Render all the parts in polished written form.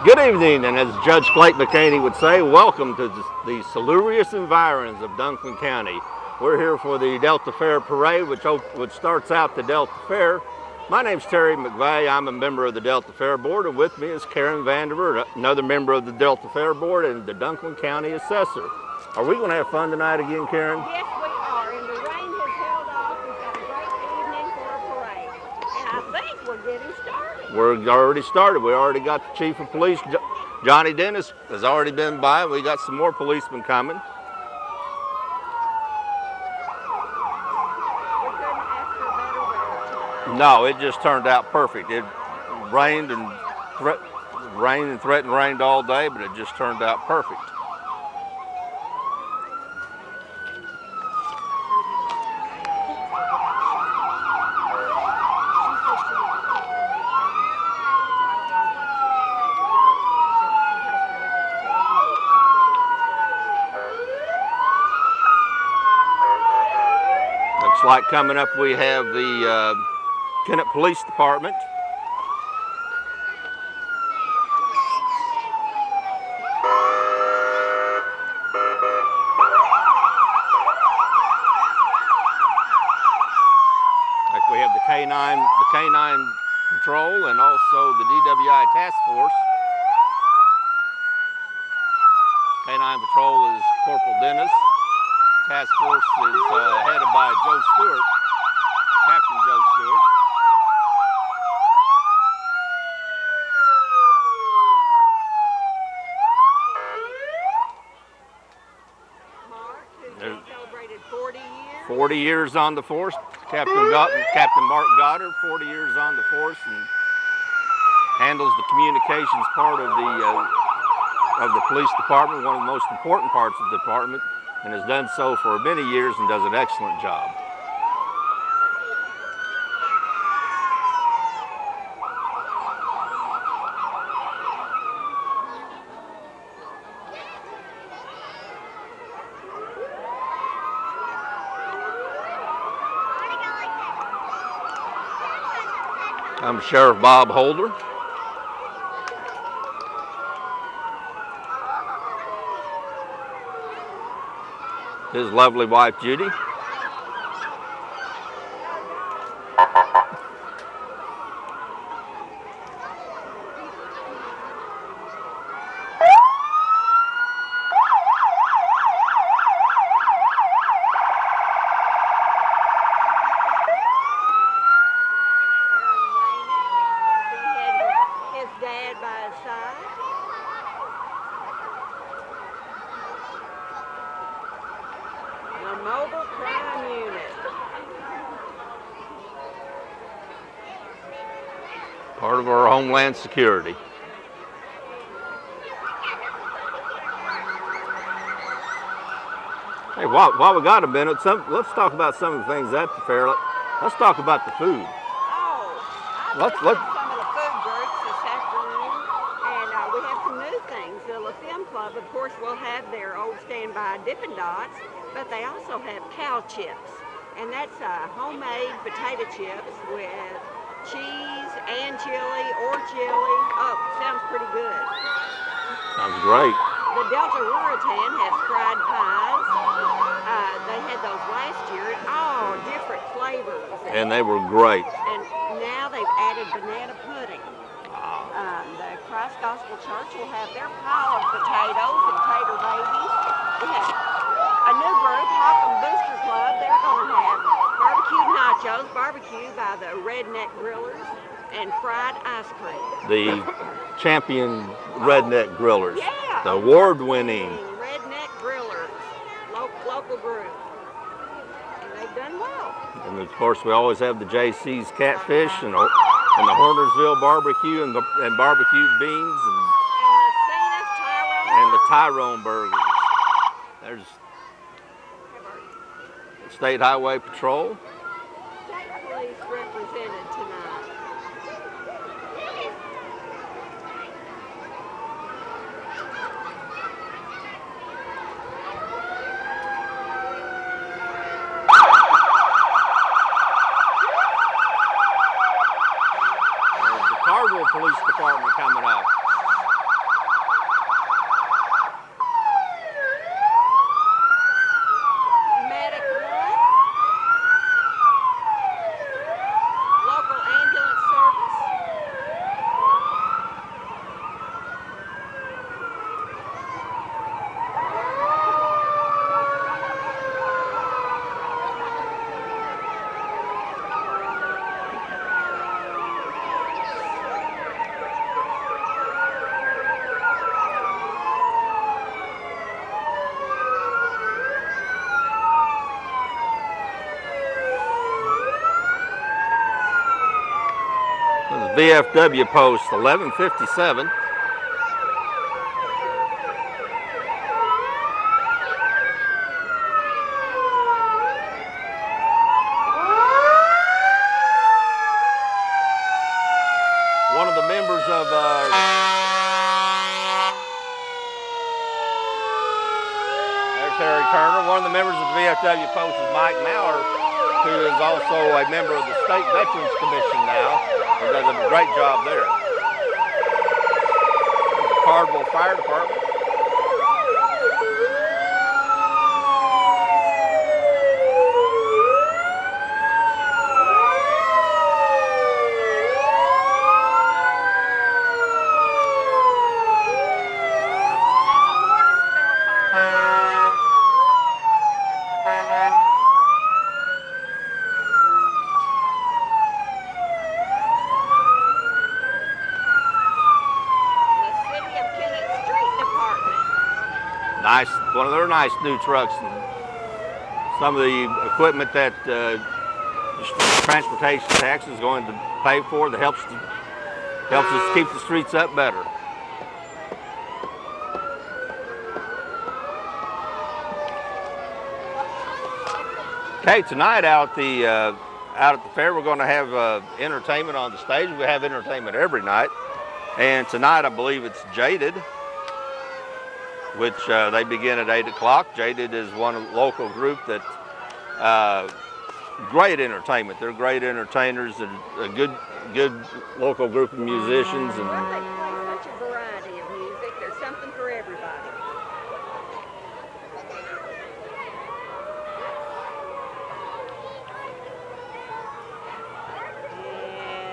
Good evening, and as Judge Flake McCaney would say, welcome to the salubrious environs of Dunklin County. We're here for the Delta Fair Parade, which starts out the Delta Fair. My name's Terry McVey. I'm a member of the Delta Fair Board, and with me is Karen Vandiver, another member of the Delta Fair Board and the Dunklin County Assessor. Are we going to have fun tonight again, Karen? Yes, we are, and the rain has held off. We've got a great evening for a parade, and I think we're getting started. We're already started. We already got the Chief of Police, Johnny Dennis, has already been by. We got some more policemen coming. We couldn't ask for better weather tonight. No, it just turned out perfect. It rained and threatened rained all day, but it just turned out perfect. Looks like coming up we have the Kennett Police Department. Like we have the K9 Patrol and also the DWI Task Force. K9 Patrol is Corporal Dennis. Task Force is headed by Joe Stewart, Captain Joe Stewart. Mark, who celebrated 40 years. 40 years on the force. Captain Mark Goddard, 40 years on the force, and handles the communications part of the police department, one of the most important parts of the department, and has done so for many years and does an excellent job. I'm Sheriff Bob Holder. His lovely wife, Judy. Mobile crime unit. Part of our Homeland Security. Hey, while we got a minute, let's talk about some of the things at the fair. Let's talk about the food. Oh, I listened to some of the food groups this afternoon, and we have some new things. The La Femme Club, of course, will have their old standby Dippin' Dots, but they also have cow chips, and that's homemade potato chips with cheese and chili or chili. Oh, sounds pretty good. Sounds great. The Delta Ruritan has fried pies. They had those last year, all different flavors. And they were great. And now they've added banana pudding. The Christ Gospel Church will have their pile of potatoes and tater babies. We have a new group, Hawkham Booster Club. They're going to have barbecued nachos, barbecued by the Redneck Grillers, and fried ice cream. The champion Redneck Grillers. Yeah. The award-winning Redneck Grillers, local group. And they've done well. And of course, we always have the JC's Catfish and the Hornersville Barbecue and barbecued beans and the Tyrone Burgers. There's State Highway Patrol. State Police represented tonight. Police Department coming up. VFW post 1157. One of the members of there's Harry Turner. One of the members of the VFW post is Mike Maurer, who is also a member of the State Veterans Commission now, and does a great job there. The Cardwell Fire Department. Nice, one of their nice new trucks, and some of the equipment that transportation tax is going to pay for that helps us keep the streets up better. Okay, tonight out at the fair, we're going to have entertainment on the stage. We have entertainment every night, and tonight I believe it's Jaded, which they begin at 8 o'clock. Jaded is one local group that great entertainment. They're great entertainers and a good local group of musicians. And well, they play such a variety of music. There's something for everybody.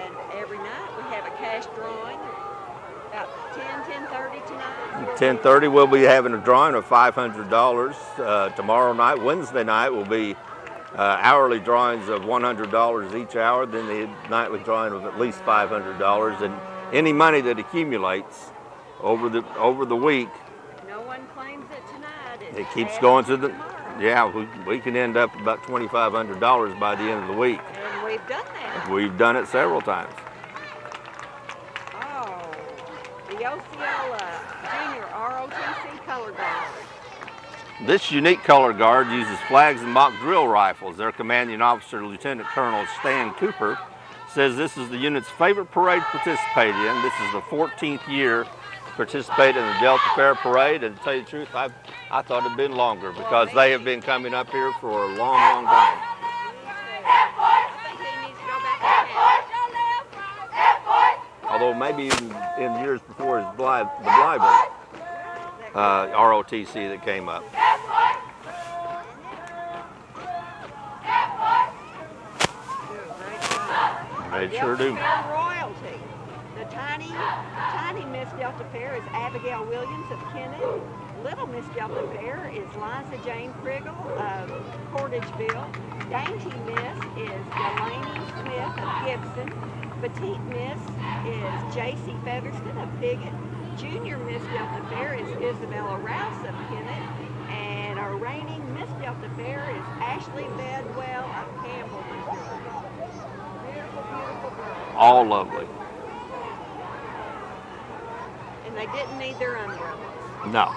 And every night we have a cash drawing. About 10:30 tonight. 10:30 we'll be having a drawing of $500. Tomorrow night, Wednesday night, will be hourly drawings of $100 each hour. Then the nightly drawing of at least $500, and any money that accumulates over the week. No one claims it tonight. It keeps going to the. Yeah, we can end up about $2,500 by the end of the week. And we've done that. We've done it several times. The Osceola Junior ROTC color guard. This unique color guard uses flags and mock drill rifles. Their commanding officer, Lieutenant Colonel Stan Cooper, says this is the unit's favorite parade to participate in. This is the 14th year participating in the Delta Fair Parade, and to tell you the truth, I thought it had been longer because they have been coming up here for a long, long time. I think he needs to go back and count. Although maybe even in years before the Blythe ROTC that came up. They sure do. Royalty. The tiny Miss Delta Fair is Abigail Williams of Kennett. Little Miss Delta Fair is Liza Jane Priggle of Portageville. Dainty Miss is Delaney Smith of Gibson. Petite Miss is J.C. Featherston of Piggott. Junior Miss Delta Fair is Isabella Rouse of Kennett. And our reigning Miss Delta Fair is Ashley Bedwell of Campbell, Missouri. Beautiful, beautiful girl. All lovely. And they didn't need their umbrellas. No.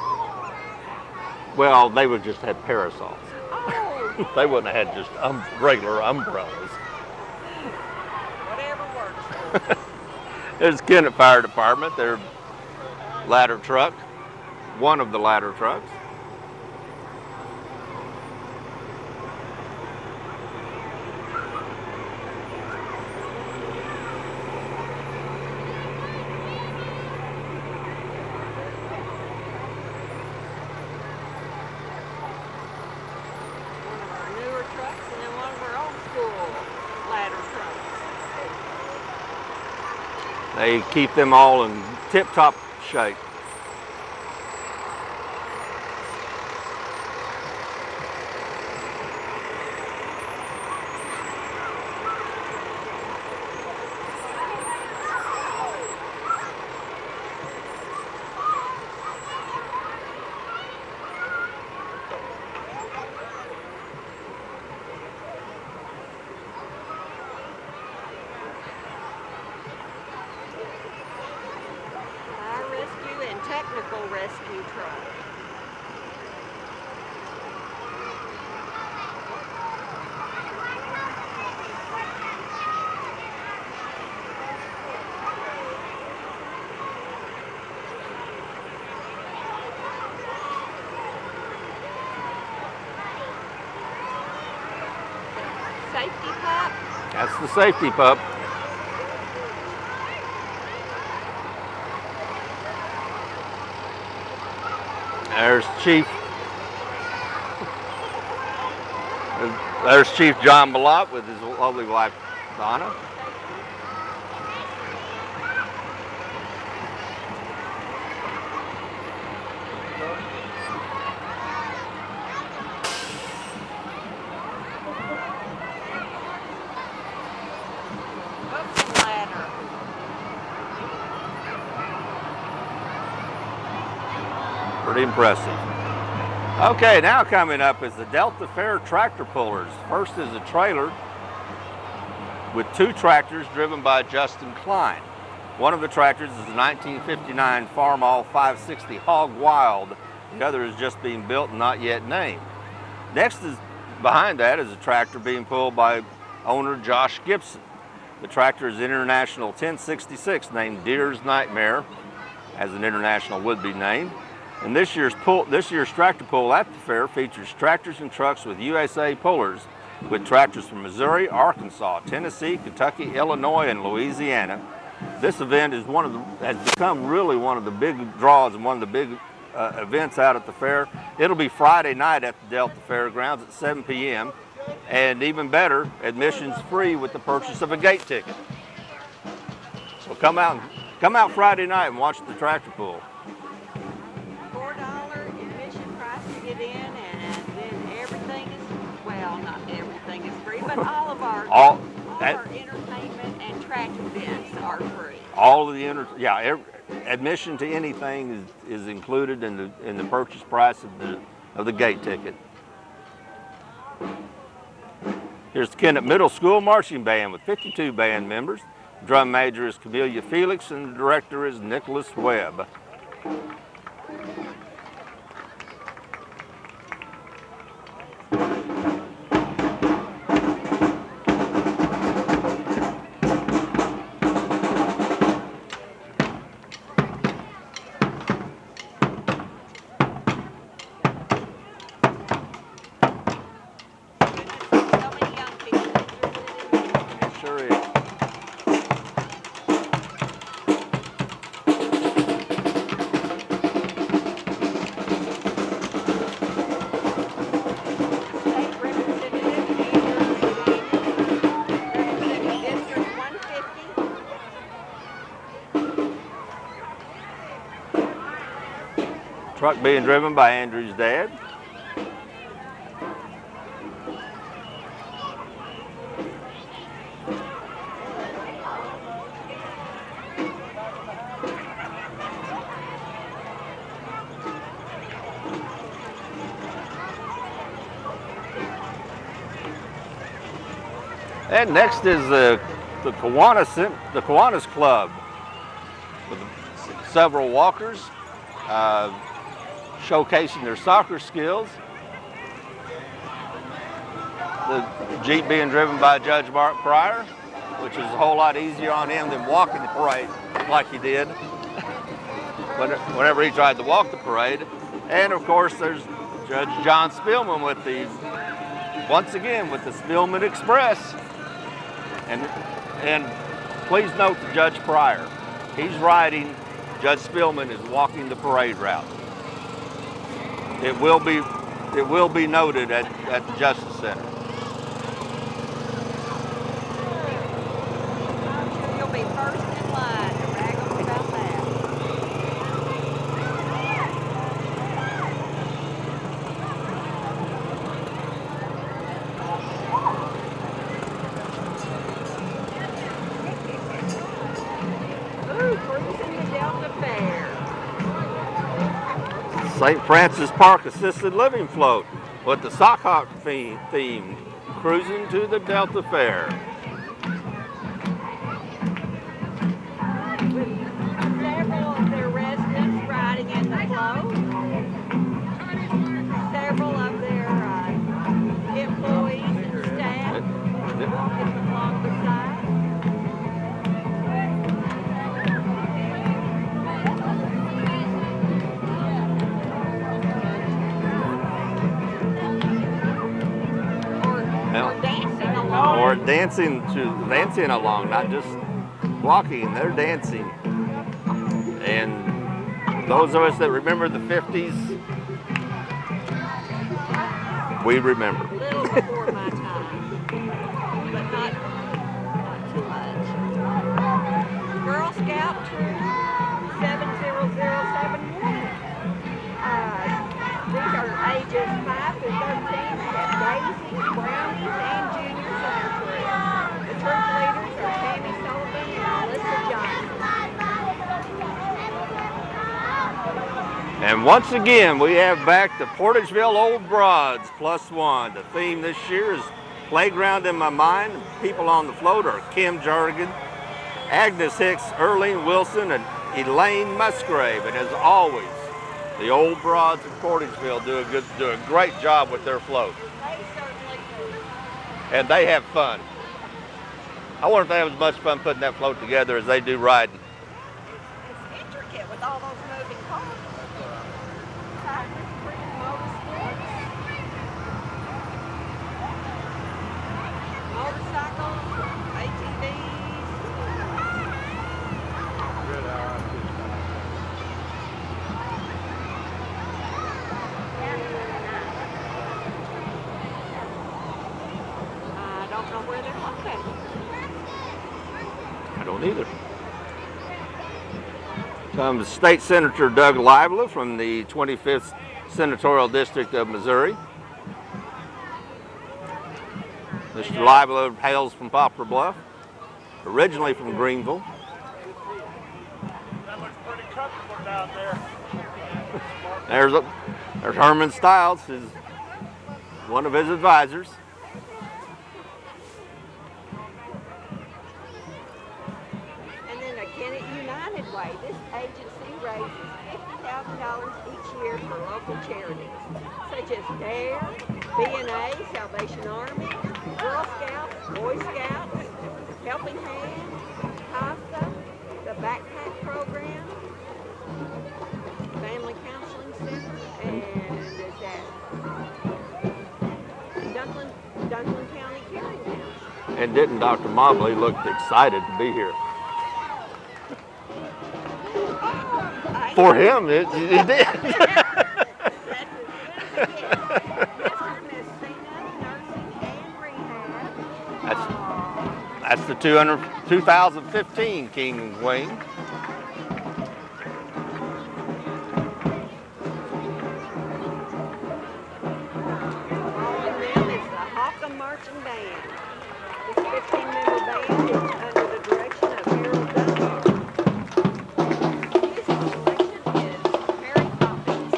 Well, they would just have parasols. Oh. They wouldn't have had just regular umbrellas. Whatever works. There's Kennett Fire Department, their ladder truck, one of the ladder trucks. One of our newer trucks and then one of our old school ladder trucks. They keep them all in tip-top shape. vehicle rescue truck. Safety pup. That's the safety pup. There's Chief John Ballot with his lovely wife Donna. Pretty impressive. Okay, now coming up is the Delta Fair tractor pullers. First is a trailer with 2 tractors driven by Justin Klein. One of the tractors is a 1959 Farmall 560 Hog Wild. The other is just being built and not yet named. Next is, behind that is a tractor being pulled by owner Josh Gibson. The tractor is International 1066 named Deer's Nightmare, as an international would be named. And this year's tractor pull at the fair features tractors and trucks with USA pullers, with tractors from Missouri, Arkansas, Tennessee, Kentucky, Illinois, and Louisiana. This event is has become really one of the big draws and one of the big events out at the fair. It'll be Friday night at the Delta Fairgrounds at 7 p.m. and even better, admission's free with the purchase of a gate ticket. So come out Friday night and watch the tractor pull. Admission price to get in, and then everything is, well, not everything is free, but all of our entertainment and track events are free. All of the admission to anything is included in the purchase price of the gate ticket. Here's the Kennett Middle School Marching Band with 52 band members. Drum major is Camelia Felix and the director is Nicholas Webb. Truck being driven by Andrew's dad. And next is the Kiwanis Club with several walkers showcasing their soccer skills. The Jeep being driven by Judge Mark Pryor, which is a whole lot easier on him than walking the parade like he did whenever he tried to walk the parade. And of course there's Judge John Spillman once again with the Spillman Express. And please note the Judge Pryor. He's riding, Judge Spillman is walking the parade route. It will be noted at the Justice Center. You'll be first in line to brag on about that. Ooh, cruising the Delta Fair. St. Francis Park Assisted Living Float with the sock hop theme, cruising to the Delta Fair. With several of their residents riding in the dancing along, not just walking, they're dancing. And those of us that remember the 50s, we remember. A little before my time, but not too much. Girl Scout Troop 70071. These are ages 5 to 13. We have daisies, brownies, and juniors on our troop. The troop leaders are Tammy Sullivan and Melissa Johnson. And once again, we have back the Portageville Old Broads +1. The theme this year is Playground in My Mind. People on the float are Kim Jargan, Agnes Hicks, Erlene Wilson, and Elaine Musgrave. And as always, the Old Broads of Portageville do a great job with their float. They certainly do. And they have fun. I wonder if they have as much fun putting that float together as they do riding. It's intricate with all those moving parts. Motorcycles, ATVs. I don't know where they're located. I don't either. Comes State Senator Doug Lively from the 25th Senatorial District of Missouri. Mr. Lively hails from Poplar Bluff, originally from Greenville. That looks pretty comfortable down there. There's Herman Stiles, one of his advisors. And then the Kennett United Way. This agency raises $50,000 each year for local charities, such as DARE, B&A, Salvation Army, Girl Scouts, Boy Scouts, Helping Hands, CASA, the Backpack Program, Family Counseling Center, and Dunklin County Caring Council. And didn't Dr. Mobley look excited to be here? For him, he did. That's the 2015 King and Queen. Following them is the Hawtham Marching Band. This 15-member band is under the direction of Harold Dunbar. Music selection is Mary Poppins.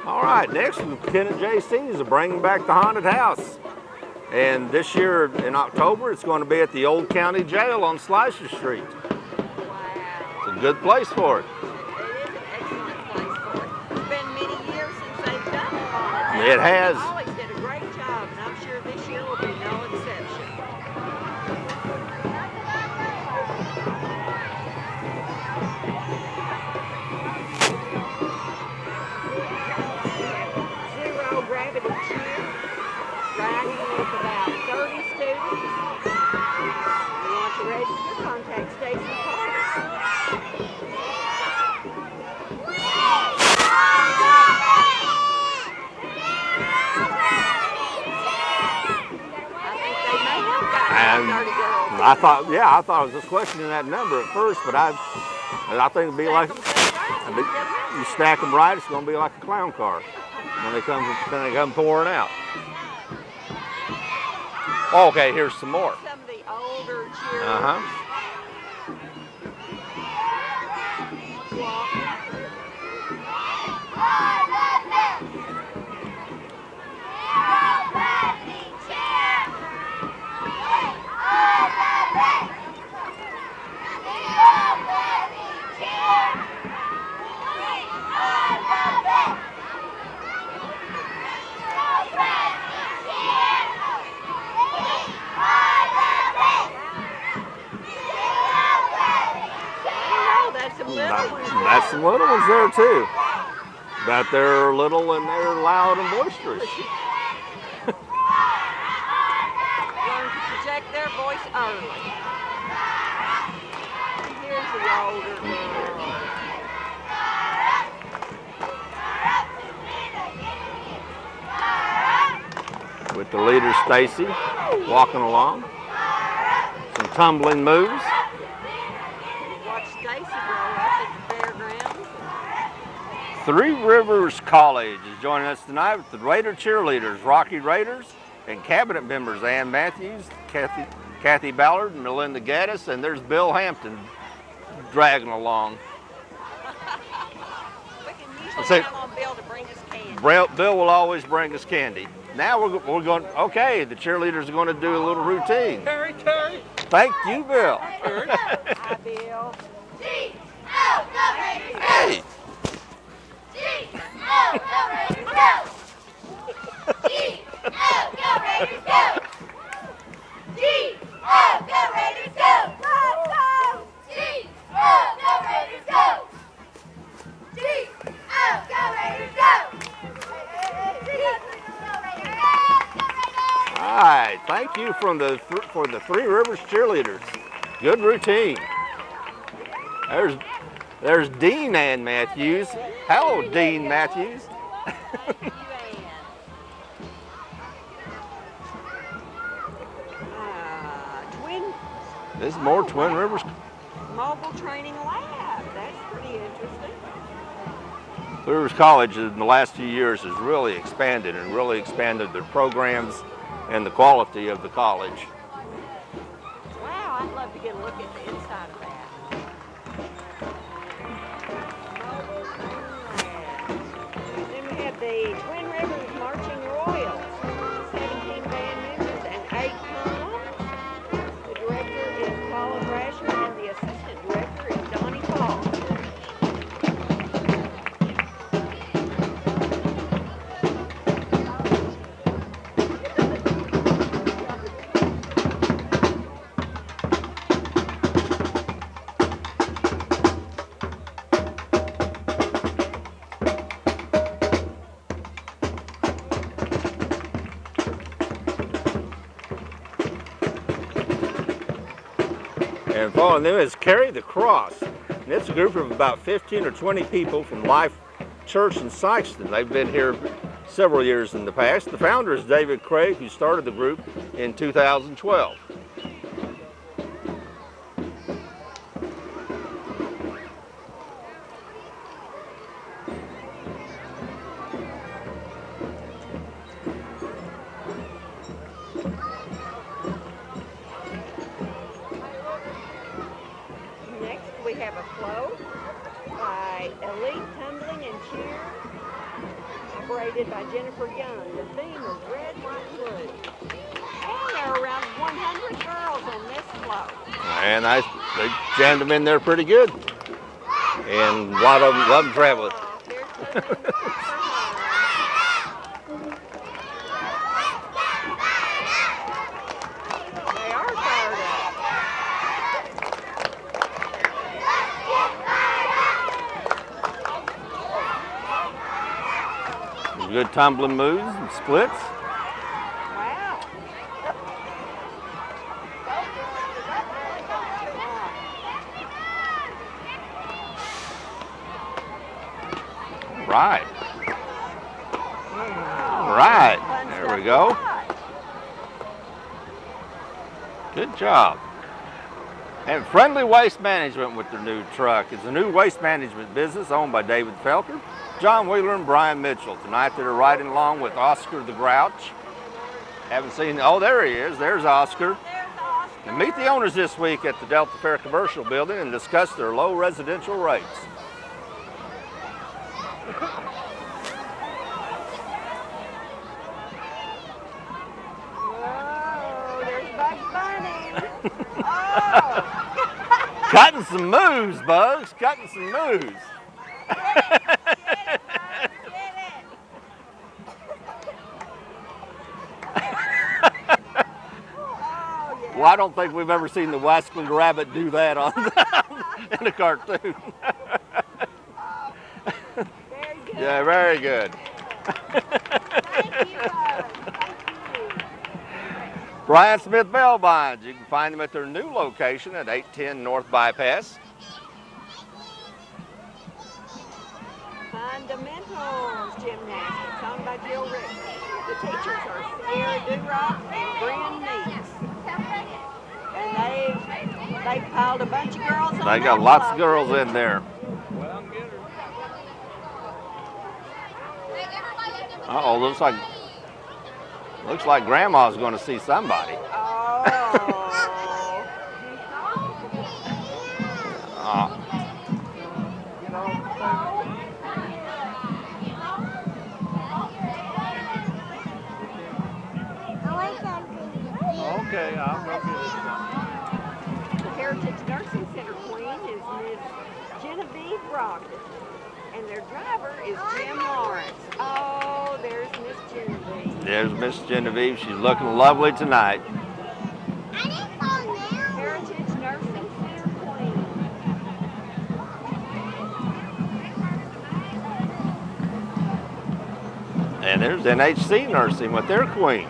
All right, next the Kennett JCs are bringing back the haunted house. And this year in October, it's going to be at the Old County Jail on Slicer Street. Wow. It's a good place for it. It is an excellent place for it. It's been many years since they've done it on it. It has. They always did a great job, and I'm sure this year will be no exception. Zero gravity cheer, riding with about 30 students. If you want to register, contact Stacy Carter. I think they may have gotten And 30 girls. I thought I was just questioning that number at first, but I think it'd be like, you stack them right, it's going to be like a clown car when they come pouring out. Okay, here's some more. Some of the older cheerleaders. Uh-huh. little ones. That's some little ones there too. But they're little and they're loud and boisterous. Learn to project their voice early. Here's the older girl. With the leader Stacy walking along. Some tumbling moves. Watch Stacy grow up at the fairgrounds. Three Rivers College is joining us tonight with the Raider cheerleaders, Rocky Raiders, and cabinet members Ann Matthews, Kathy Ballard, and Melinda Gaddis, and there's Bill Hampton dragging along. We can usually count on Bill to bring us candy. Bill will always bring us candy. Now we're going, okay, the cheerleaders are going to do a little routine. Terry. Thank you, Bill. Hi, Bill. G-O, go Raiders, go! Hey. G-O, go Raiders, go! G-O, go Raiders, go! G-O, go Raiders, go! Go, go! G-O, go Raiders, go! G-O, go Raiders, go! All right, thank you for the Three Rivers cheerleaders. Good routine. There's Dean Ann Matthews. Hello, Dean Matthews. Thank you, Ann. Twin This is more Twin Rivers. Mobile Training Lab. That's pretty interesting. Three Rivers College in the last few years has really expanded their programs and the quality of the college. Wow, I'd love to get a look at the inside of that. Mobile Training Lab. Then we have the Twin Rivers Marching Royals. 17 band members and 8 drums. The director is Paula Brasher and the assistant director is Donnie Paul. And following them is Carry the Cross. And it's a group of about 15 or 20 people from Life Church in Sykeston. They've been here several years in the past. The founder is David Craig, who started the group in 2012. Next, we have a flow by Elite Tumbling and Cheer, operated by Jennifer Young. The theme is red, white, and blue. And there are around 100 girls on this flow. And they jammed them in there pretty good. And a lot of them love traveling. Here's the thing. They are fired up. Good tumbling moves and splits. Wow. Right. All right. There we go. Good job. And Friendly Waste Management with their new truck. It's a new waste management business owned by David Felker, John Wheeler, and Brian Mitchell. Tonight they're riding along with Oscar the Grouch. Haven't seen, oh, there he is. There's Oscar. And meet the owners this week at the Delta Fair Commercial Building and discuss their low residential rates. Whoa, there's Bugs Bunny. Oh. Cutting some moves, Bugs. Cutting some moves. Well, I don't think we've ever seen the Wascland Rabbit do that on in a cartoon. Very good. Yeah, very good. Thank you, thank you. Brian Smith Bell Binds. You can find them at their new location at 810 North Bypass. Fundamentals gymnastics, owned by Jill Rick. The teachers are Sierra Durock and Bryn Meeks. And they piled a bunch of girls on They that got lots of float. girls in there. Uh-oh, looks like Grandma's going to see somebody. Oh. Okay, I'll go get it. The Heritage Nursing Center queen is Ms. Genevieve Brogdon, and their driver is Jim Lawrence. Oh, there's Miss Genevieve. There's Miss Genevieve. She's looking lovely tonight. Heritage Nursing Center queen. And there's NHC Nursing with their queen.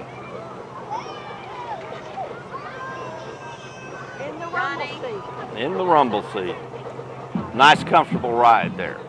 In the rumble seat. In the rumble seat. Nice, comfortable ride there.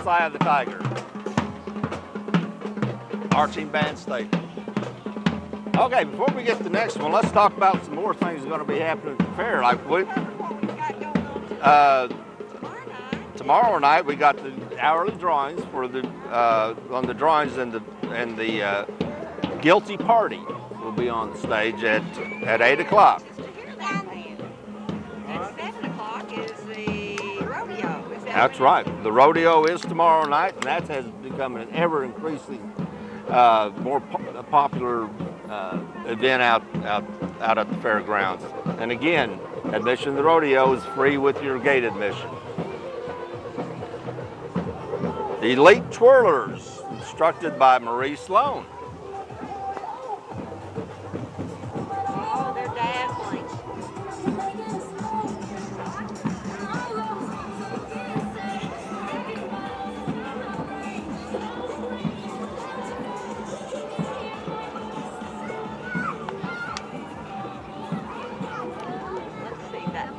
Eye of the Tiger. Marching band statement. Okay, before we get to the next one, let's talk about some more things that are going to be happening at the fair. Like tomorrow night we got the hourly drawings for the on the drawings and the guilty party will be on the stage at 8 o'clock. That's right. The rodeo is tomorrow night, and that has become an ever-increasing, more popular event out at the fairgrounds. And again, admission to the rodeo is free with your gate admission. The Elite Twirlers, instructed by Marie Sloan. Oh, they're dazzling.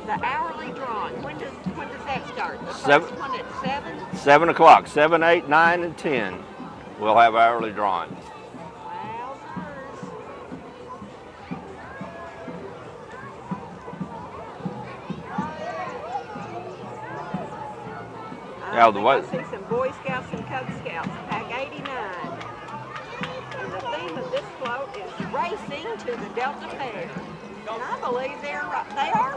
The hourly drawing, when does that start? The first one at 7? 7 o'clock, 7, 8, 9, and 10. We'll have hourly drawings. Now the way. See some Boy Scouts and Cub Scouts, Pack 89. And the theme of this float is racing to the Delta Fair. And I believe they are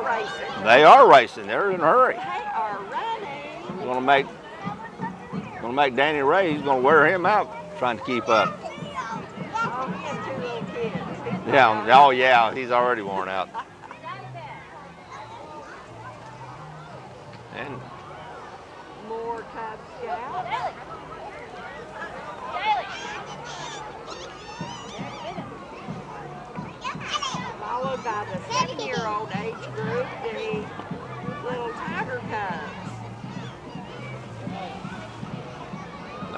racing. They are racing. They're in a hurry. They are running. Gonna make Danny Ray. He's gonna wear him out trying to keep up. Oh, he has 2 little kids. Yeah. Oh, yeah. He's already worn out. And more Cub Scouts. Followed by the 7-year-old age group, the little Tiger Cubs.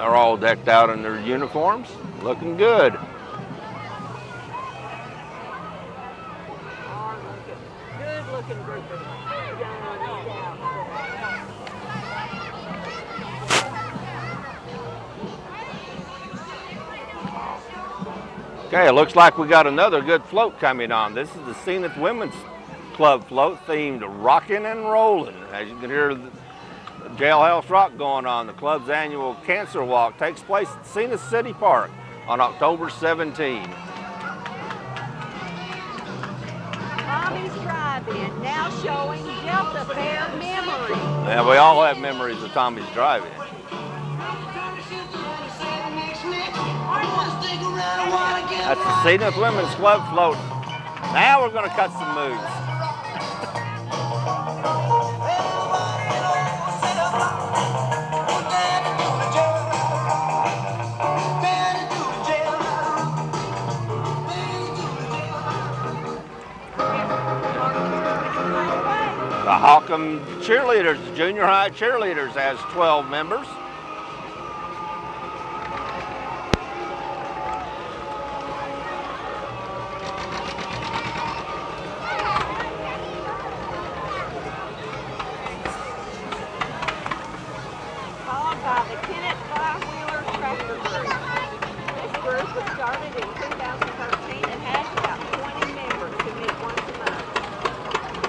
they're all decked out in their uniforms, looking good. Good looking group of young scouts. Okay, it looks like we got another good float coming on. This is the Zenith Women's Club float themed Rockin' and Rollin'. As you can hear the Jailhouse Rock going on. The club's annual Cancer Walk takes place at Zenith City Park on October 17. Tommy's Drive-In now showing Delta Fair memories. Yeah, we all have memories of Tommy's Drive-In. That's the Zenith Women's Club float. Now we're going to cut some moves. The Holcomb cheerleaders, the junior high cheerleaders, has 12 members. Followed by the Kennett five-wheeler tractor group. This group was started in 2013 and has about 20 members who meet once a month.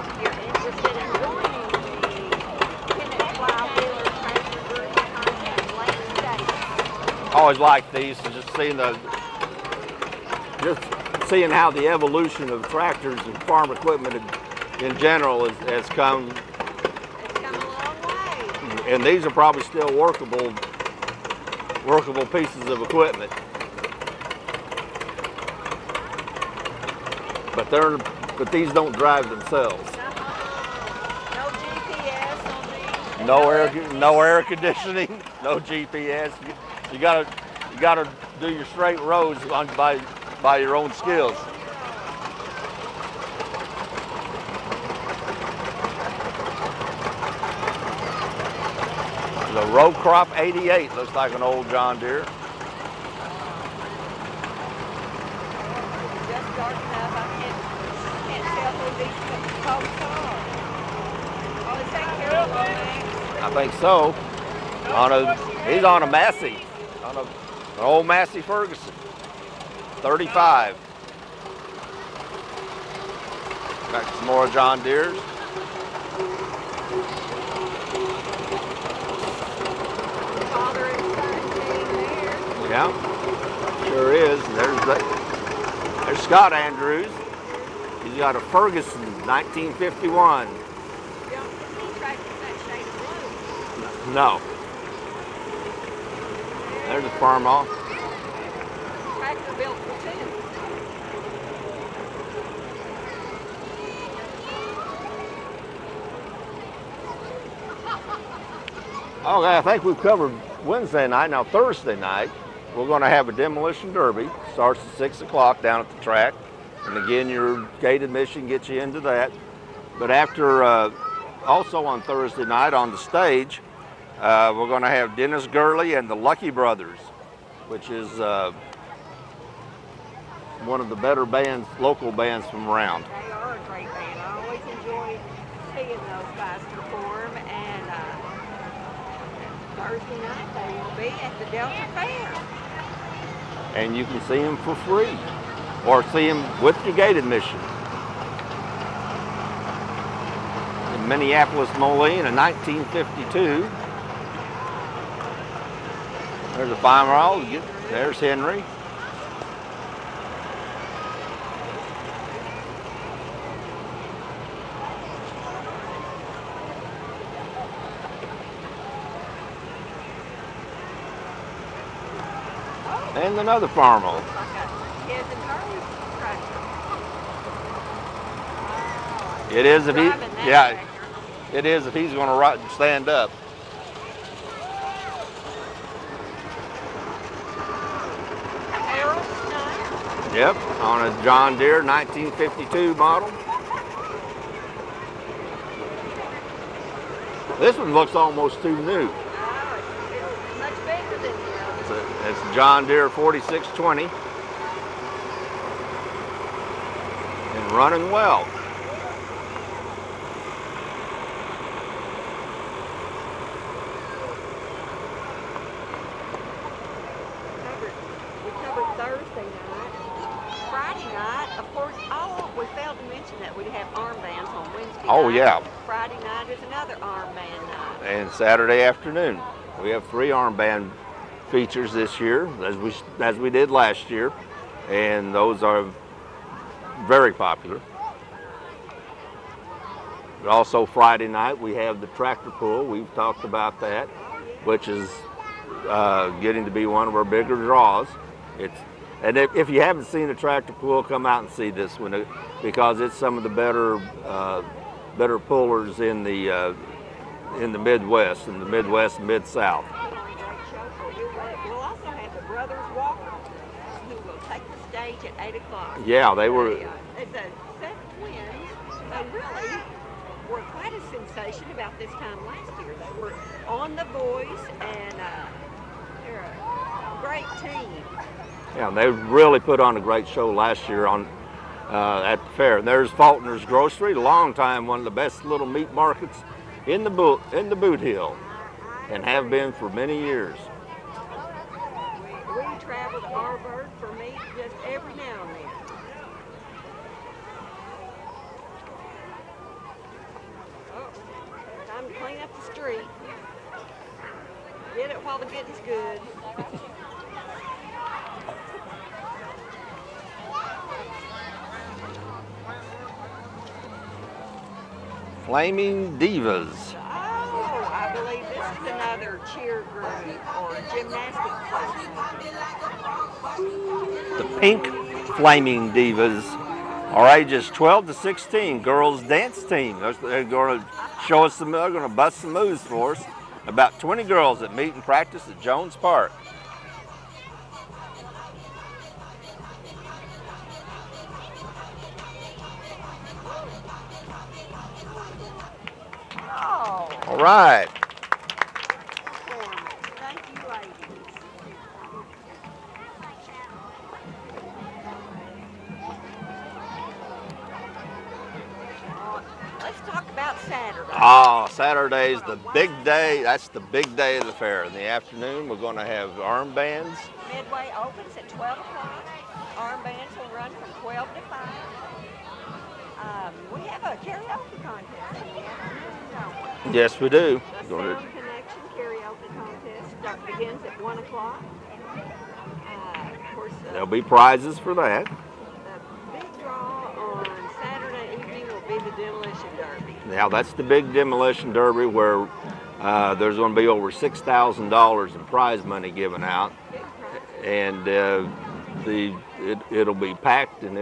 If you're interested in joining the Kennett five-wheeler tractor group, contact Lake State. Always like these, and just seeing how the evolution of tractors and farm equipment in general has come. It's come a long way. And these are probably still workable pieces of equipment. But these don't drive themselves. No GPS on these. No air conditioning, no GPS. You gotta do your straight roads by your own skills. The Row Crop 88 looks like an old John Deere. Just dark enough, I can't tell who these folks are. Oh, is that Carol Lomax? I think so. He's on a Massey, an old Massey Ferguson, 35. Got some more John Deeres. Father and son team there. Yeah, sure is. There's Scott Andrews. He's got a Ferguson 1951. You don't see tractors that shade of blue. No. There's the farm off. Tractor built for two. Okay, I think we've covered Wednesday night. Now Thursday night, we're going to have a demolition derby. Starts at 6 o'clock down at the track. And again, your gate admission gets you into that. But after, also on Thursday night on the stage, we're going to have Dennis Gurley and the Lucky Brothers, which is one of the better bands, local bands from around. They are a great band. I always enjoy seeing those guys perform. And Thursday night they will be at the Delta Fair. And you can see them for free, or see them with your gate admission. In Minneapolis Moline in 1952. There's a firearm. There's Henry. And another farmer. His and hers tractor. It is if he, Driving that yeah, tractor. it is if he's going to stand up. Harold Snyder. Yep, on a John Deere 1952 model. This one looks almost too new. It's much bigger than the other. It's a John Deere 4620. And running well. We covered Thursday night. Friday night, of course, we failed to mention that we'd have armbands on Wednesday Oh, night. yeah. Friday night is another armband night. And Saturday afternoon. We have 3 armband features this year, as we did last year, and those are very popular. But also Friday night we have the tractor pull. We've talked about that, which is getting to be one of our bigger draws. And if you haven't seen the tractor pull, come out and see this one, because it's some of the better pullers in the Midwest, and Mid-South. We'll also have the Brothers Walker, who will take the stage at 8 o'clock. Yeah, they were. It's a set of twins. They really were quite a sensation about this time last year. They were on the voice, and they're a great team. Yeah, they really put on a great show last year at the fair. And there's Faulkner's Grocery, a long time one of the best little meat markets in the Boot Hill, and have been for many years. We travel to Arbor for meat just every now and then. Oh, time to clean up the street. Get it while the getting's good. Flaming Divas. Oh, I believe this is another cheer group or gymnastic class. The Pink Flaming Divas are ages 12 to 16, girls dance team. They're going to show us they're going to bust some moves for us. About 20 girls that meet and practice at Jones Park. Oh, All right. thank you, ladies. Let's talk about Saturday. Oh, Saturday's the big day. That's the big day of the fair. In the afternoon, we're going to have armbands. Midway opens at 12 o'clock. Armbands will run from 12 to 5. We have a karaoke contest in the afternoon, don't we? Yes, we do. The Sound Connection karaoke contest begins at 1 o'clock. Of course, There'll be prizes for that. the big draw on Saturday evening will be the Demolition Derby. Now, that's the big Demolition Derby where there's going to be over $6,000 in prize money given out. Big prize. And it'll be packed, and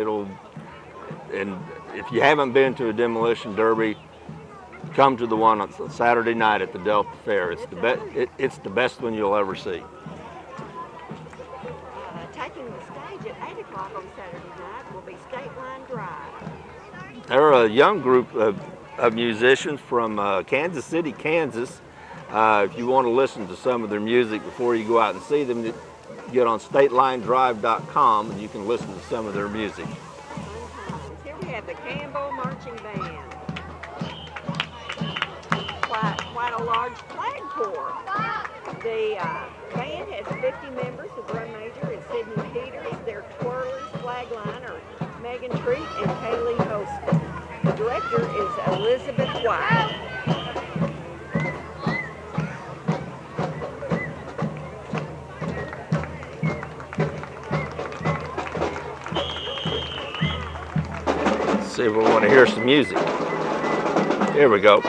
if you haven't been to a Demolition Derby, come to the one on Saturday night at the Delta Fair. It's the best one you'll ever see. Taking the stage at 8 o'clock on Saturday night will be State Line Drive. They're a young group of musicians from Kansas City, Kansas. If you want to listen to some of their music before you go out and see them, get on statelinedrive.com and you can listen to some of their music. Here we have the Campbell Marching Band. Quite a large flag corps. The band has 50 members. The drum major is Sidney Peters. Their twirlers, flag line are Megan Treat and Kaylee Hostin. The director is Elizabeth White. Let's see if we want to hear some music. Here we go.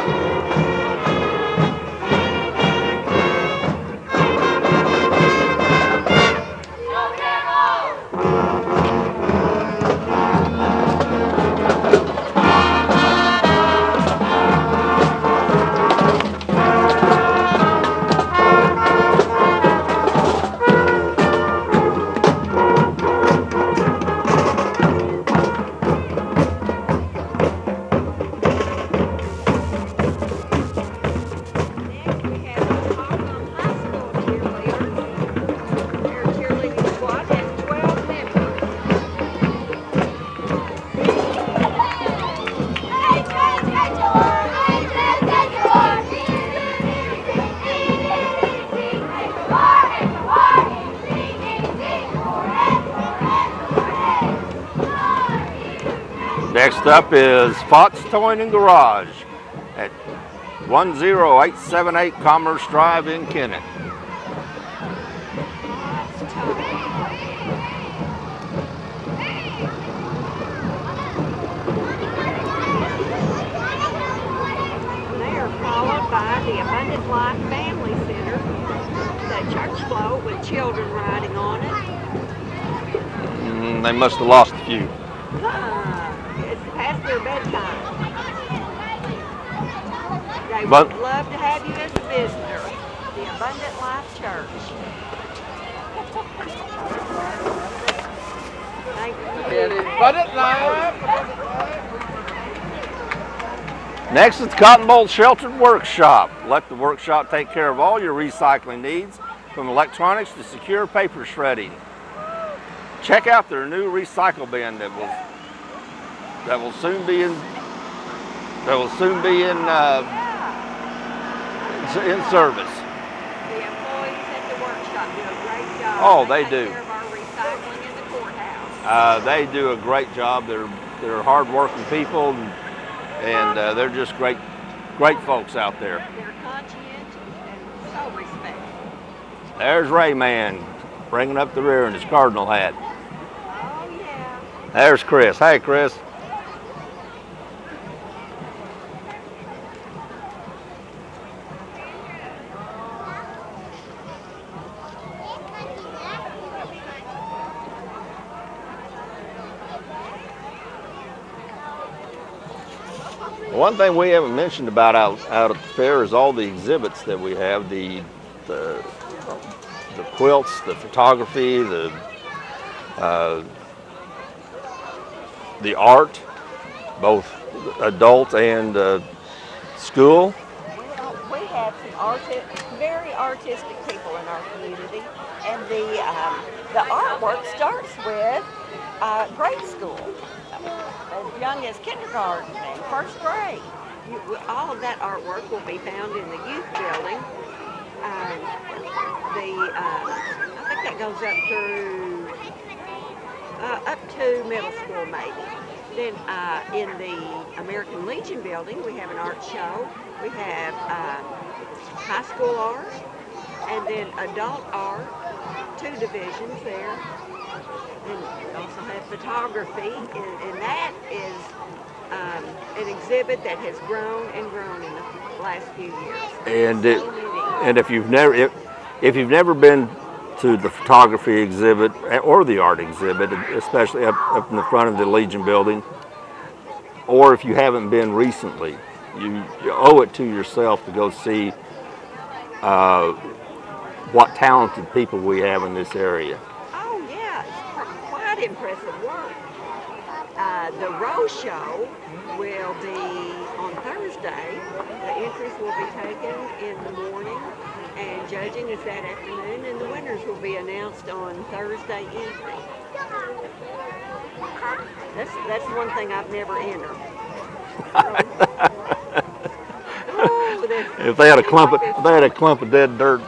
Next up is Fox Towing and Garage at 10878 Commerce Drive in Kennett. They are followed by the Abundant Life Family Center, the church float with children riding on it. They must have lost a few. It's past their bedtime. They But- would love to have you as a visitor. The Abundant Life Church. Thank you. Next is Cotton Bolt Sheltered Workshop. Let the workshop take care of all your recycling needs, from electronics to secure paper shredding. Check out their new recycle bin that will soon be in service. The employees at the workshop do a great job. Oh, they take do. care of our recycling in the courthouse. They do a great job. They're hardworking people, and they're just great folks out there. They're conscientious and so respectful. There's Rayman bringing up the rear in his cardinal hat. Oh, yeah. There's Chris. Hey, Chris. One thing we haven't mentioned about out at the fair is all the exhibits that we have, the quilts, the photography, the art, both adult and school. We have some very artistic people in our community, and the artwork starts with grade school, as young as kindergarten and first grade. All of that artwork will be found in the youth building. I think that goes up to middle school maybe. Then in the American Legion building, we have an art show. We have high school art and then adult art, 2 divisions there. And we also have photography, and that is an exhibit that has grown and grown in the last few years. And if you've never been to the photography exhibit or the art exhibit, especially up in the front of the Legion building, or if you haven't been recently, you owe it to yourself to go see what talented people we have in this area. Oh yeah, it's quite impressive work. The Rose Show will be on Thursday. The entries will be taken in the morning, and judging is that afternoon, and the winners will be announced on Thursday evening. That's one thing I've never entered. If they had a clump of dead dirt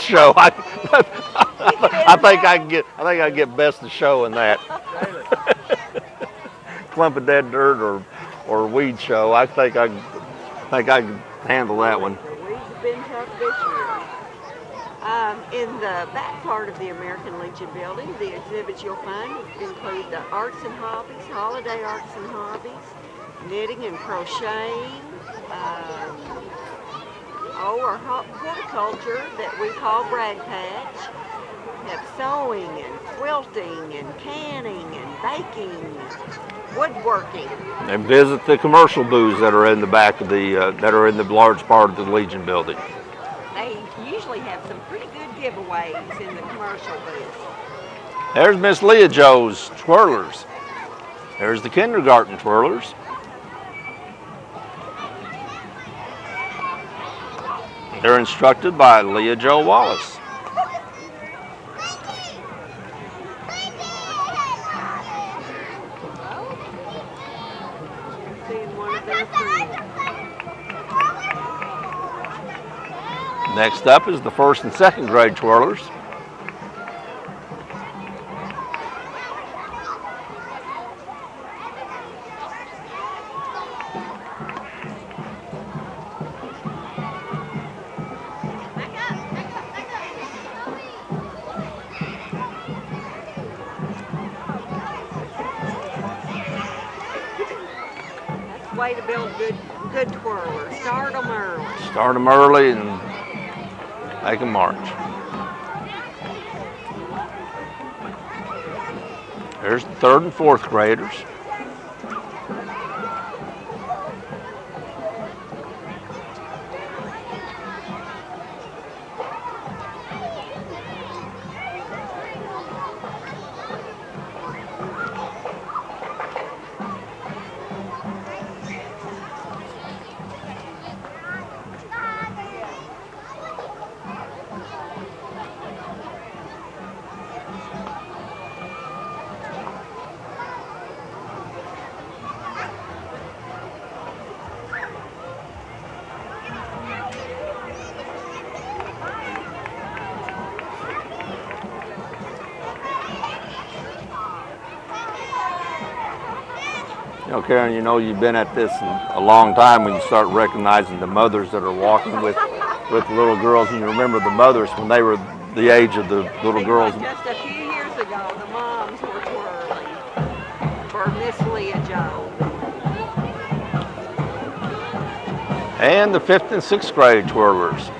show, I think I can get best of show in that. Clump of dead dirt or weed show. I think I can handle that one. The weeds have been tough this year. In the back part of the American Legion building, the exhibits you'll find include the arts and hobbies, holiday arts and hobbies, knitting and crocheting, or horticulture that we call Brag Patch. We have sewing and quilting and canning and baking, woodworking. And visit the commercial booths that are in the back of that are in the large part of the Legion building. They usually have some pretty good giveaways in the commercial booth. There's Miss Leah Joe's Twirlers. There's the kindergarten Twirlers. They're instructed by Leah Joe Wallace. Seeing one of their friends. Next up is the 1st and 2nd grade Twirlers. way to build good twirlers. Start them early. Start them early and make them march. There's the 3rd and 4th graders. You know, Karen, you know you've been at this a long time when you start recognizing the mothers that are walking with little girls, and you remember the mothers when they were the age of the little girls. Just a few years ago, the moms were twirling for Miss Leah Joe. And the 5th and 6th grade twirlers.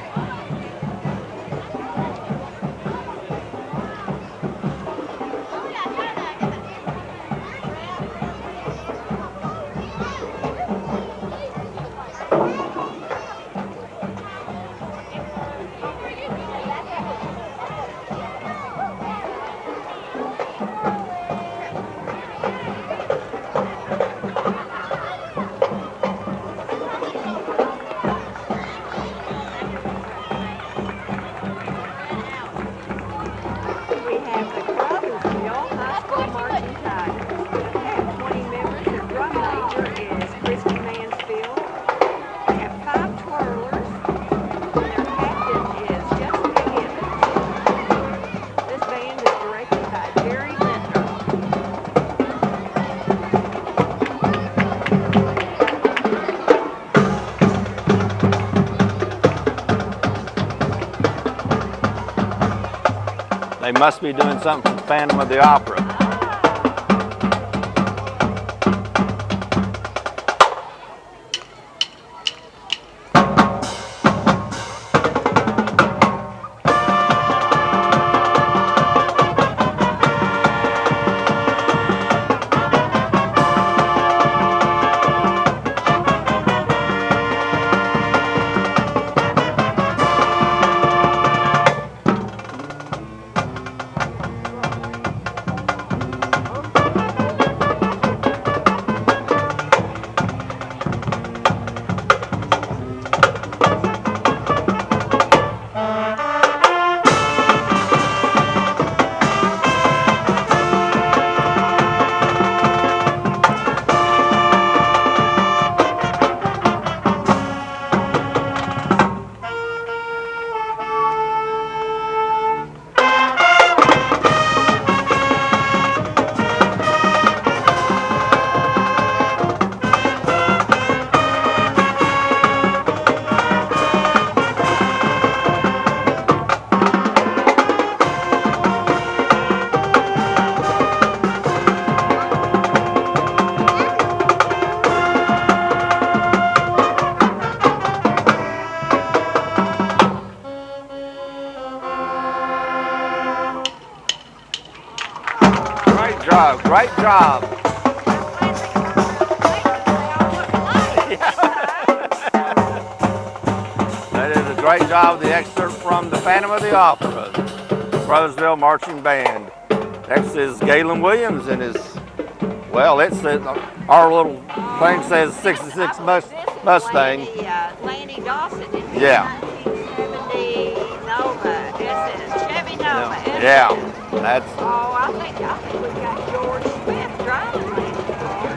They must be doing something from Phantom of the Opera. Great job. That is a great job. The excerpt from the Phantom of the Opera, Brothersville Marching Band. Next is Galen Williams and his, well, it's our little thing says 66 Mustang. Lanny Dawson. Yeah. 1970 Nova. This is Chevy Nova. Yeah. That's. Oh, I think we got George Smith driving Lanny's car.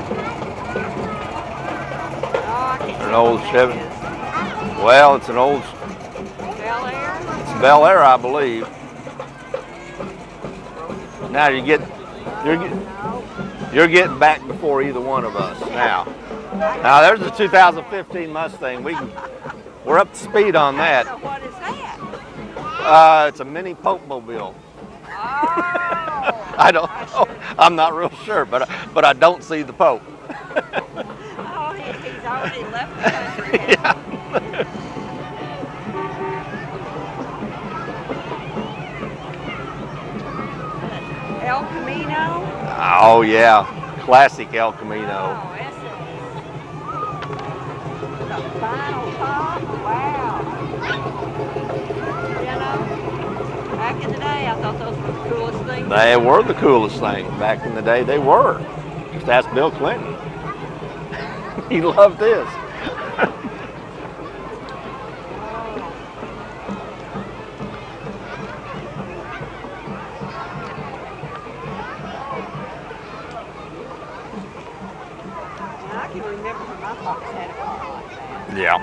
Oh, I can't An old see Chevy. what that is. Well, it's an old. Bel Air. It's Bel Air, I believe. Now you're getting back before either one of us now. Now there's a 2015 Mustang. We're up to speed on that. So what is that? It's a mini Pope mobile. Oh, I don't know. I'm not real sure, but I don't see the Pope. oh, he's already left the country. El Camino. Oh yeah, classic El Camino. Oh, Essex. The final top. Wow. You know, back in the day, I thought those were the coolest things. They were the coolest thing back in the day. They were. Just ask Bill Clinton. He loved this. I can remember when my folks had a car like that. Yeah.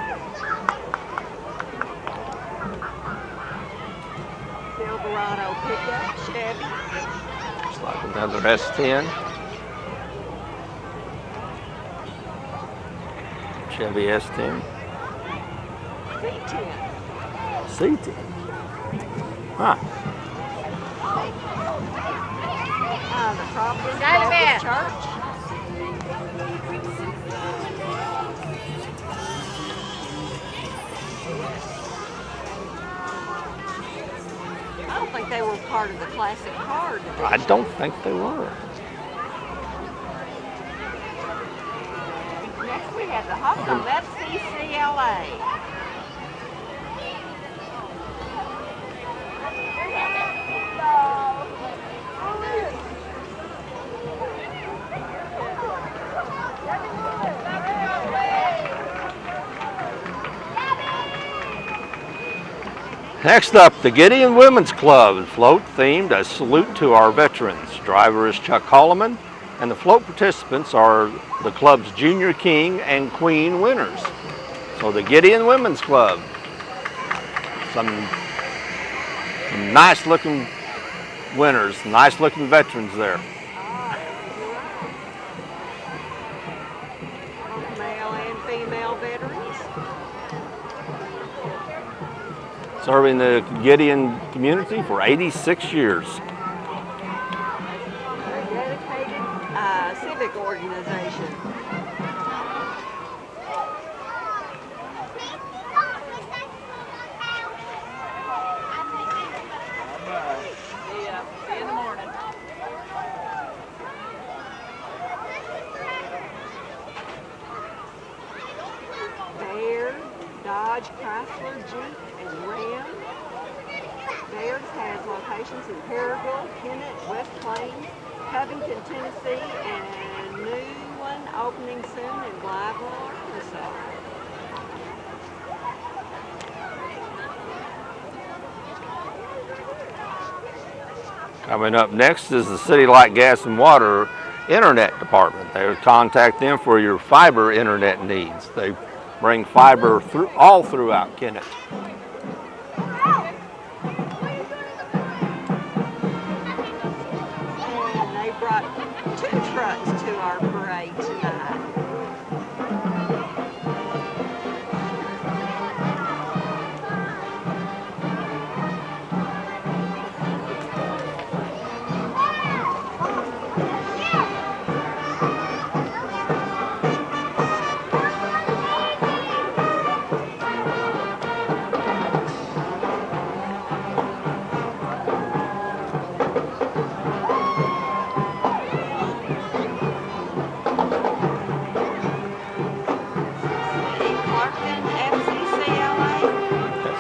Silverado pickup, Chevy. It's like another S10. Chevy S10. C10. C10. Huh. The Providence Got it, Baptist man. Church. I don't think they were part of the classic car division. I don't think they were. Next we have the Hot Dog. That's CCLA. Next up, the Gideon Women's Club float themed a salute to our veterans. Driver is Chuck Holloman, and the float participants are the club's junior king and queen winners. So the Gideon Women's Club. Some nice looking winners, nice looking veterans there. Male and female veterans. Serving the Gideon community for 86 years. They're a dedicated civic organization. See you in the morning. Baird, Dodge, Chrysler, Jeep, and Ram. Baird's has locations in Paragould, Kennett, West Plains, Covington, Tennessee, and a new one opening soon in Blytheville, Arkansas. Coming up next is the City Light Gas and Water Internet Department. They would contact them for your fiber internet needs. They bring fiber all throughout Kennett. And they brought 2 trucks to our parade tonight.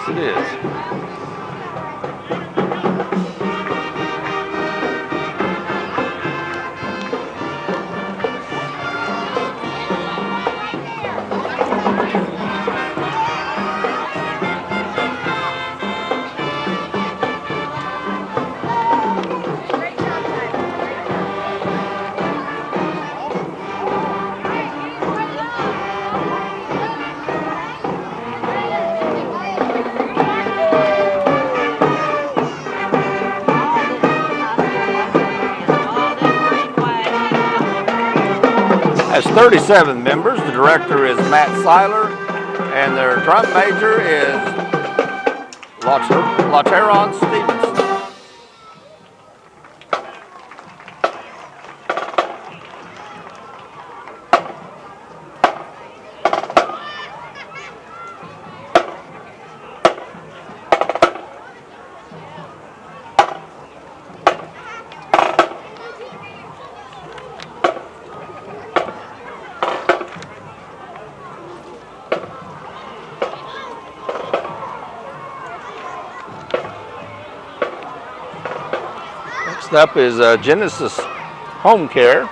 Yes, it is. Has 37 members. The director is Matt Seiler, and their drum major is Lateron Stevenson. Next up is Genesis Home Care.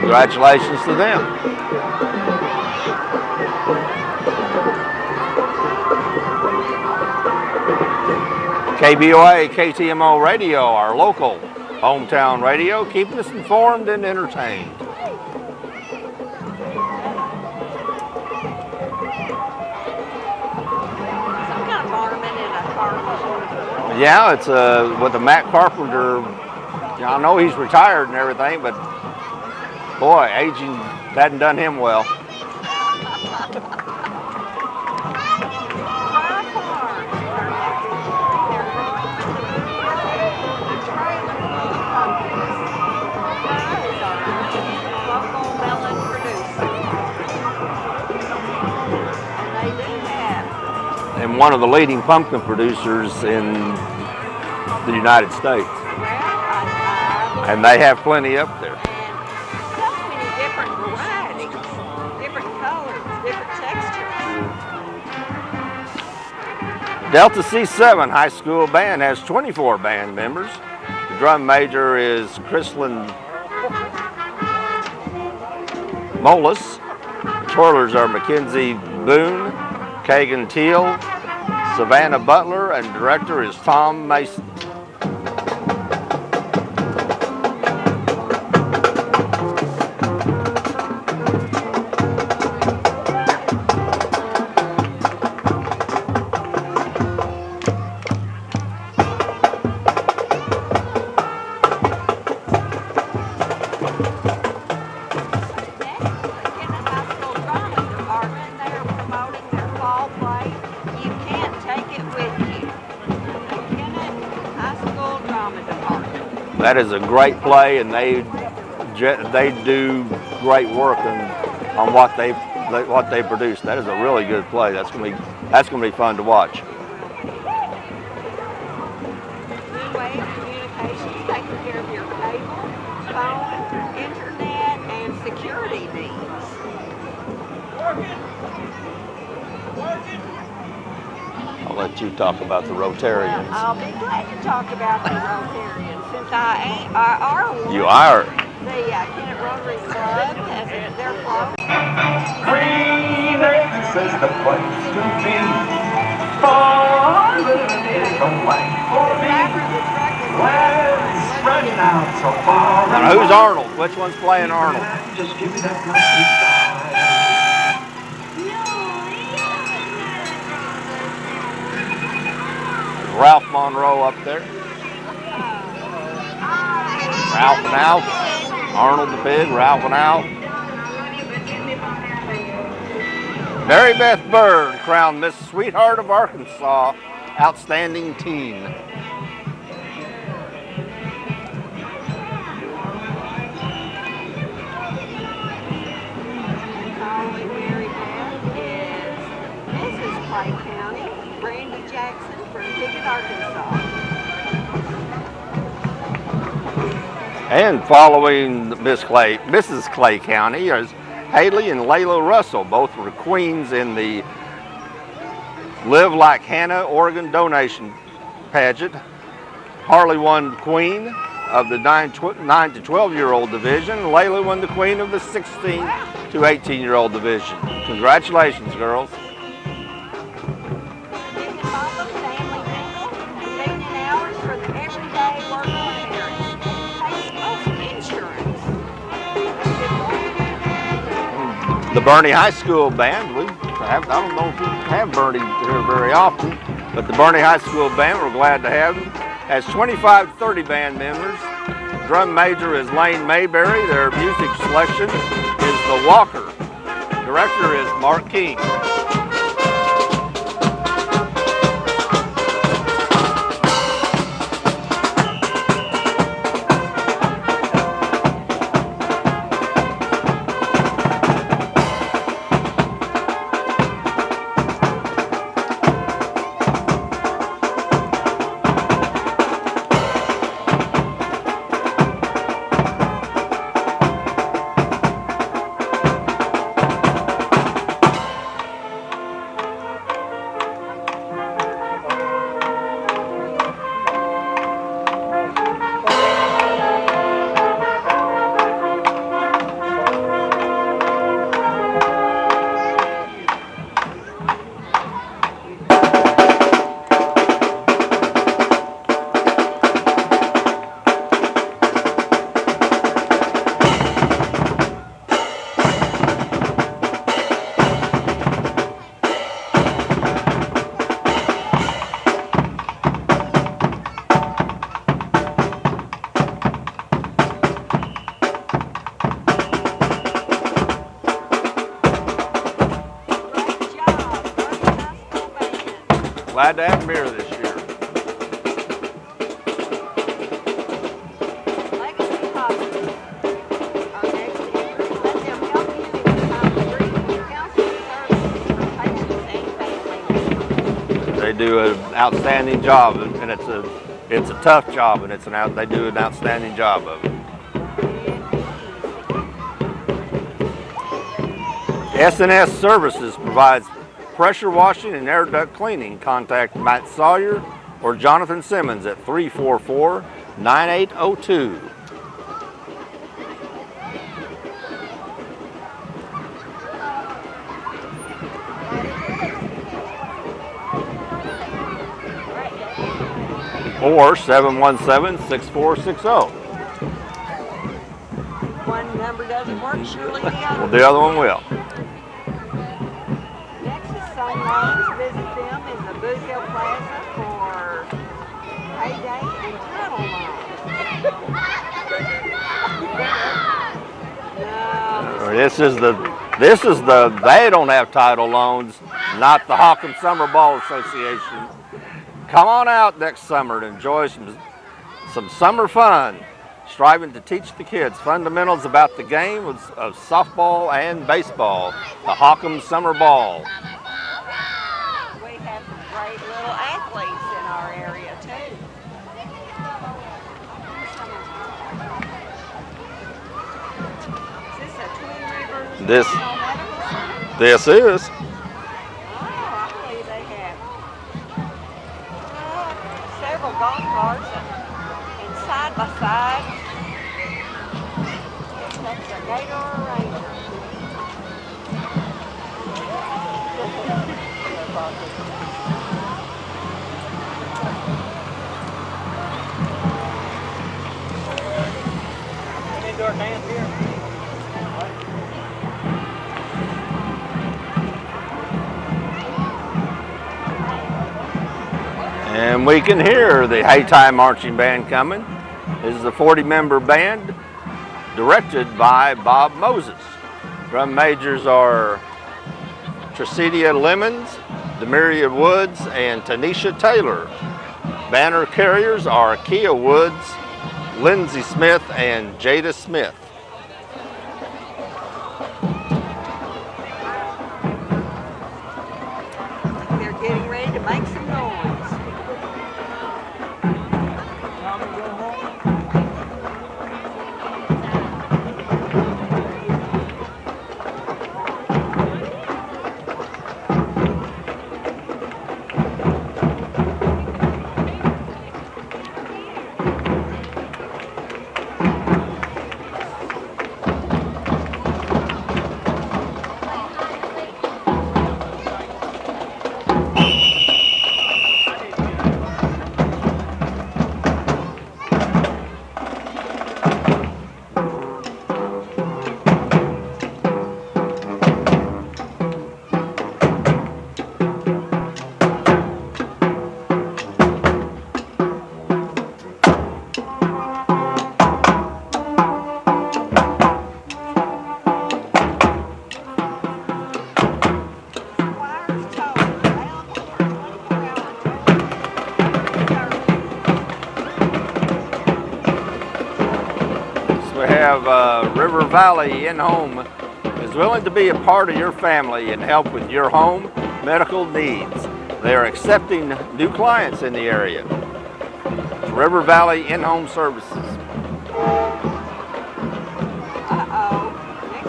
Congratulations to them. KBOA, KTMO Radio, our local hometown radio, keeping us informed and entertained. Yeah, it's with the Matt Carpenter. I know he's retired and everything, but boy, aging hadn't done him well. And one of the leading pumpkin producers in the United States. And they have plenty up there. Delta C7 High School Band has 24 band members. The drum major is Chrislyn Molis. The twirlers are Mackenzie Boone, Kagan Teal, Savannah Butler, and director is Tom Mason. That is a great play, and they do great work on what they produce. That is a really good play. That's gonna be fun to watch. Communications, taking care of your cable, phone, internet, and security needs. I'll let you talk about the Rotarians. I'll be glad to talk about the Rotarians. Since I are one. You are. The Kennett Rotary Club has their float. Green Acres is the place to be. For living the way for me. Let's spread it out so far. Now who's Arnold? Which one's playing Arnold? Just give me that lucky side. Ralph Monroe up there. Ralph and Al. Arnold the Pig, Ralph and Al. Mary Beth Bird crowned Miss Sweetheart of Arkansas, Outstanding Teen. Following Mary Beth is Mrs. Clay County, Brandy Jackson from Pickett, Arkansas. And following Mrs. Clay County is Haley and Layla Russell. Both were queens in the Live Like Hannah Oregon donation pageant. Harley won queen of the 9 to 12-year-old division. Layla won the queen of the 16 to 18-year-old division. Congratulations, girls. The Bernie High School Band, I don't know if we have Bernie here very often, but the Bernie High School Band, we're glad to have them, has 25 to 30 band members. Drum major is Lane Mayberry. Their music selection is The Walker. Director is Mark King. Glad to have them here this year. Legacy Hospice. Our next entry, let them help you in your time of grief with counseling services for patients and family members. They do an outstanding job, and it's a tough job, and they do an outstanding job of it. S&S Services provides pressure washing and air duct cleaning. Contact Matt Sawyer or Jonathan Simmons at 344-9802. Or 717-6460. One number doesn't work, surely the Well, other. the other one will. Next is Sun Loans. Visit them in the Boot Hill Plaza for payday and title loans. No, This is the they don't have title loans, not the Hawkham Summer Ball Association. Come on out next summer to enjoy some summer fun, striving to teach the kids fundamentals about the game of softball and baseball, the Hawkham Summer Ball. we have some great little athletes in our area too. Is this a Twin Rivers This- Regional Medical Center? This is. Oh, I believe they have several golf carts and side by side. That's a Gator or a Ranger. Indoor dance here. And we can hear the Haytime Marching Band coming. This is a 40-member band directed by Bob Moses. Drum majors are Tricidia Lemons, Demiria Woods, and Tanisha Taylor. Banner carriers are Kia Woods, Lindsay Smith, and Jada Smith. They're getting ready to make some noise. We have River Valley In-Home is willing to be a part of your family and help with your home medical needs. They are accepting new clients in the area. River Valley In-Home Services. Next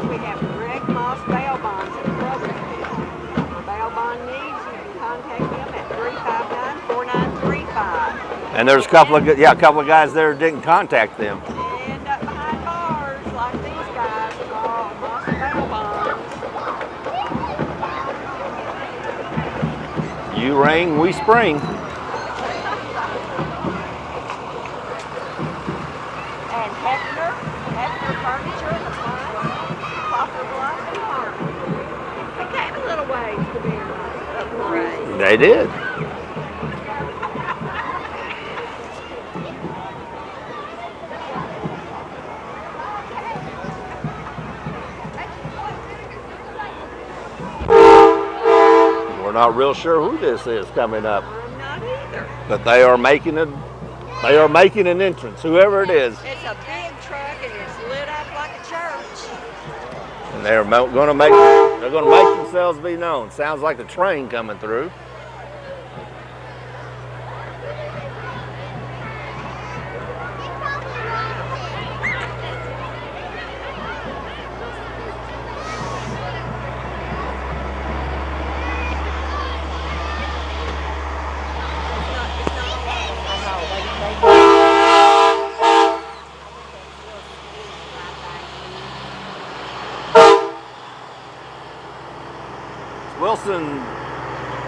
we have Greg Moss Bail Bonds in Cloverfield. For bail bond needs, you can contact them at 359-4935. And there's a couple of guys there who didn't contact them. And up behind bars, like these guys, are Moss Bail Bonds. You rain, we spring. And Hefner Furniture and Appliance, Poplar Bluff and Harvey. They came a little ways to be a parade. They did. We're not real sure who this is coming up, I'm not either. but they are making an entrance, whoever it is. It's a big truck and it's lit up like a church. And they're going to make themselves be known. Sounds like a train coming through.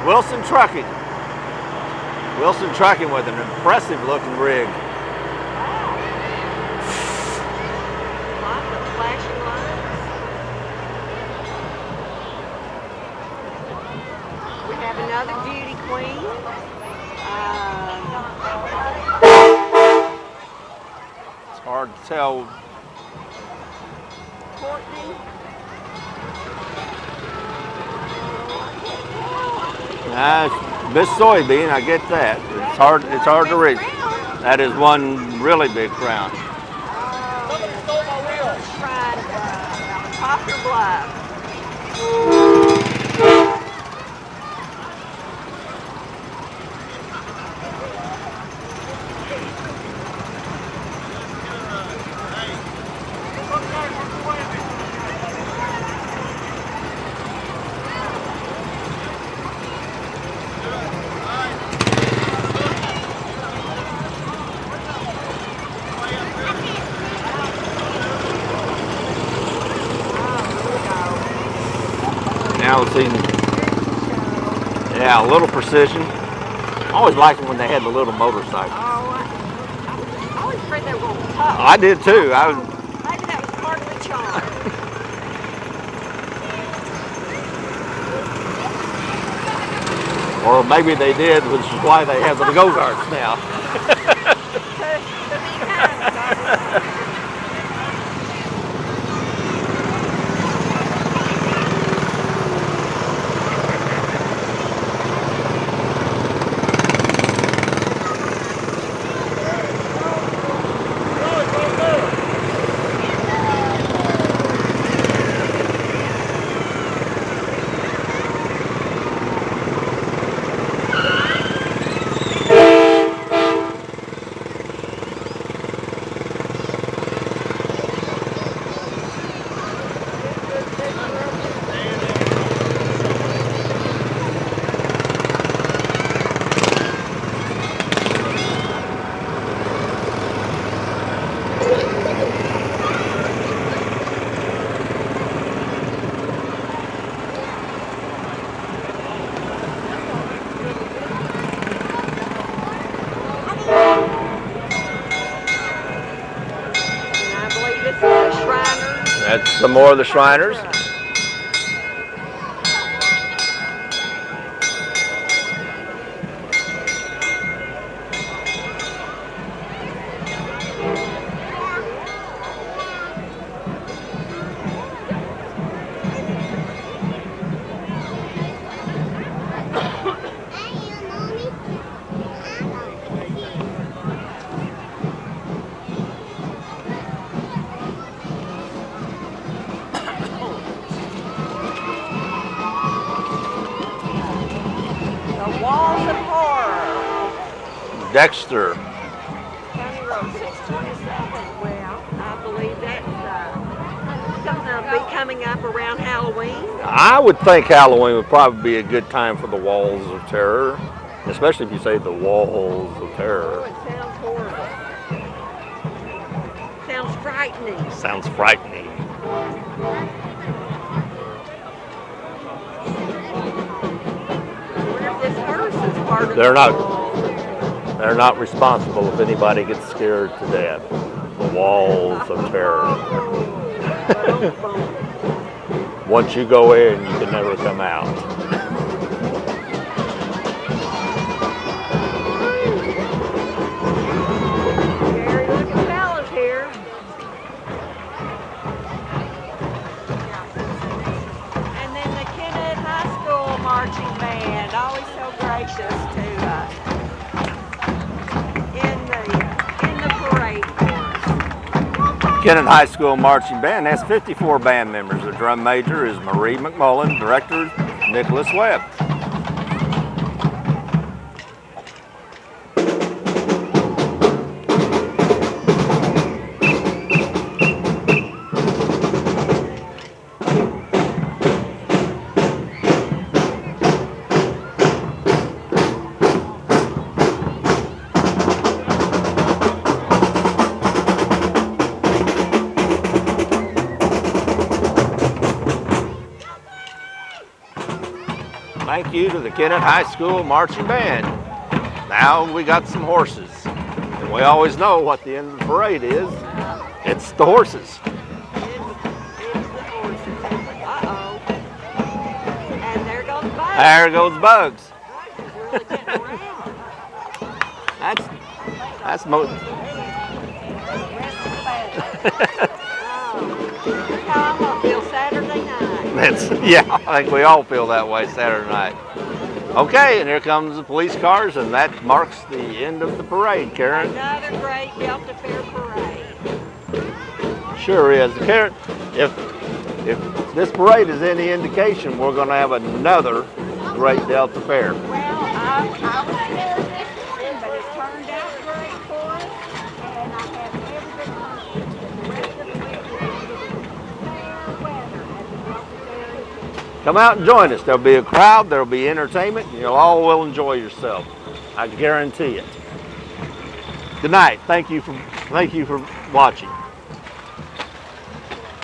Wilson Trucking. Wilson Trucking with an impressive looking rig. Lots of flashing lights. We have another beauty queen. It's hard to tell. Courtney. Miss Soybean, I get that. It's hard to read. That is one really big crown. Somebody stole my wheel. Shrine Poplar Bluff. Now we've seen, yeah, a little precision. I always liked it when they had the little motorcycle. Oh, I was afraid they were going to tow. I did too. Maybe that was part of the charm. Or maybe they did, which is why they have the go-karts now. That's some more of the Shriners. Dexter. County Road 627. Well, I believe that's something that'll be coming up around Halloween. I would think Halloween would probably be a good time for the Walls of Terror, especially if you say the Walls of Terror. Oh, it sounds horrible. Sounds frightening. Sounds frightening. I wonder if this hearse is part of They're not responsible if anybody gets scared to death. The Walls of Terror. Once you go in, you can never come out. Scary looking fellas here. And then the Kennett High School marching band. always so gracious to in the parade for us. Kennett High School Marching Band has 54 band members. The drum major is Marie McMullen, director Nicholas Webb. Thank you to the Kennett High School Marching Band. Now we got some horses. And we always know what the end of the parade is. It's the horses. It's the horses. Uh-oh. And there goes Bugs. There goes Bugs. Bugs is really getting around. That's mo Look how I'm gonna feel Saturday night. Yeah, I think we all feel that way Saturday night. Okay, and here comes the police cars, and that marks the end of the parade, Karen. Another great Delta Fair parade. Sure is. Karen, if this parade is any indication, we're going to have another great Delta Fair. Well, I was here this morning, but it's turned out great for us, and I have every confidence that the rest of the week we're going to get fair weather at the Delta Fair. Come out and join us. There'll be a crowd, there'll be entertainment, and you'll all will enjoy yourself. I guarantee it. Good night. Thank you for watching.